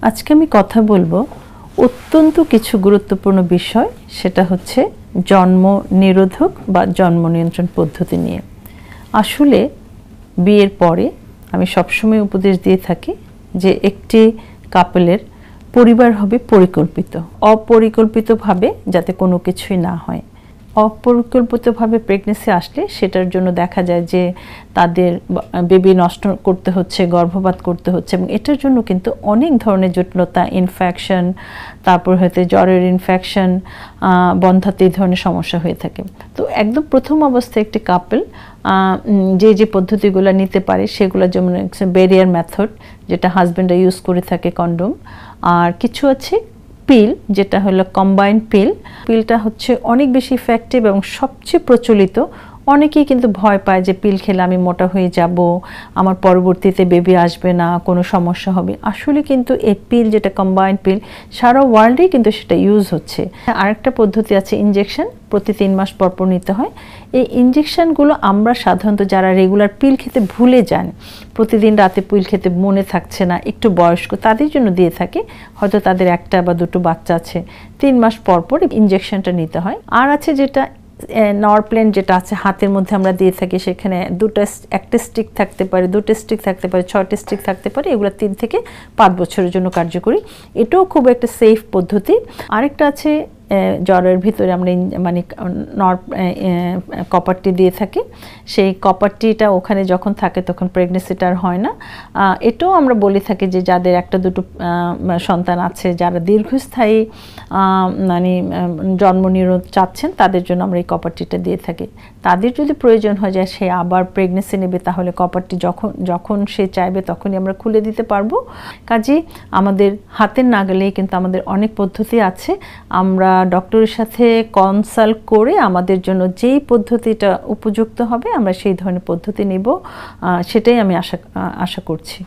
আজকে আমি কথা বলবো অত্যন্ত কিছু গুরুত্বপূর্ণ বিষয়, সেটা হচ্ছে জন্ম নিরোধক বা জন্ম নিয়ন্ত্রণ পদ্ধতি নিয়ে। আসলে বিয়ের পরে আমি সবসময় উপদেশ দিয়ে থাকি যে একটি কাপলের পরিবার হবে পরিকল্পিত, অপরিকল্পিতভাবে যাতে কোনো কিছুই না হয়। অপরিকল্পিতভাবে প্রেগনেন্সি আসলে সেটার জন্য দেখা যায় যে তাদের বেবি নষ্ট করতে হচ্ছে, গর্ভপাত করতে হচ্ছে, এবং এটার জন্য কিন্তু অনেক ধরনের জটিলতা, ইনফেকশন, তারপর হয়তো জ্বরের ইনফেকশন, বন্ধ্যাত্ব, এই ধরনের সমস্যা হয়ে থাকে। তো একদম প্রথম অবস্থায় একটি কাপল যে পদ্ধতিগুলো নিতে পারে সেগুলো যেমন ব্যারিয়ার মেথড, যেটা হাজব্যান্ডরা ইউজ করে থাকে, কন্ডোম, আর কিছু আছে পিল, যেটা হলো কম্বাইন্ড পিলটা হচ্ছে অনেক বেশি ইফেক্টিভ এবং সবচেয়ে প্রচলিত। অনেকেই কিন্তু ভয় পায় যে পিল খেলে আমি মোটা হয়ে যাব, আমার পরবর্তীতে বেবি আসবে না, কোনো সমস্যা হবে। আসলে কিন্তু এই পিল, যেটা কম্বাইন্ড পিল, সারা ওয়ার্ল্ডেই কিন্তু সেটা ইউজ হচ্ছে। আরেকটা পদ্ধতি আছে ইনজেকশন, প্রতি 3 মাস পর পর নিতে হয়। এই ইনজেকশনগুলো আমরা সাধারণত যারা রেগুলার পিল খেতে ভুলে যান, প্রতিদিন রাতে পিল খেতে মনে থাকছে না, একটু বয়স্ক, তাদের জন্য দিয়ে থাকে। হয়তো তাদের 1টা বা 2টো বাচ্চা আছে, 3 মাস পর পর ইনজেকশনটা নিতে হয়। আর আছে যেটা নরপ্লেন, যেটা আছে হাতের মধ্যে আমরা দিয়ে থাকি, সেখানে 1টা স্টিক থাকতে পারে, 2টা স্টিক থাকতে পারে, 6টা স্টিক থাকতে পারে। এগুলো 3 থেকে 5 বছরের জন্য কার্যকরী। এটাও খুব একটা সেফ পদ্ধতি। আরেকটা আছে জ্বরের ভিতরে আমরা মানে কপারটি দিয়ে থাকি। সেই কপারটিটা ওখানে যখন থাকে তখন প্রেগনেন্সিটা আর হয় না। এটাও আমরা বলে থাকি যে যাদের 1টা 2টো সন্তান আছে, যারা দীর্ঘস্থায়ী মানে জন্ম নিরোধ চাচ্ছেন, তাদের জন্য আমরা এই কপারটিটা দিয়ে থাকি। তাদের যদি প্রয়োজন হয়ে যায় সে আবার প্রেগনেন্সি নেবে, তাহলে কপারটি যখন সে চাইবে তখনই আমরা খুলে দিতে পারবো। কাজেই আমাদের হাতের নাগালেই কিন্তু আমাদের অনেক পদ্ধতি আছে। আমরা ডক্টরের সাথে কনসাল্ট করে আমাদের জন্য যেই পদ্ধতিটা উপযুক্ত হবে আমরা সেই ধরনের পদ্ধতি নেব, সেটাই আমি আশা করছি।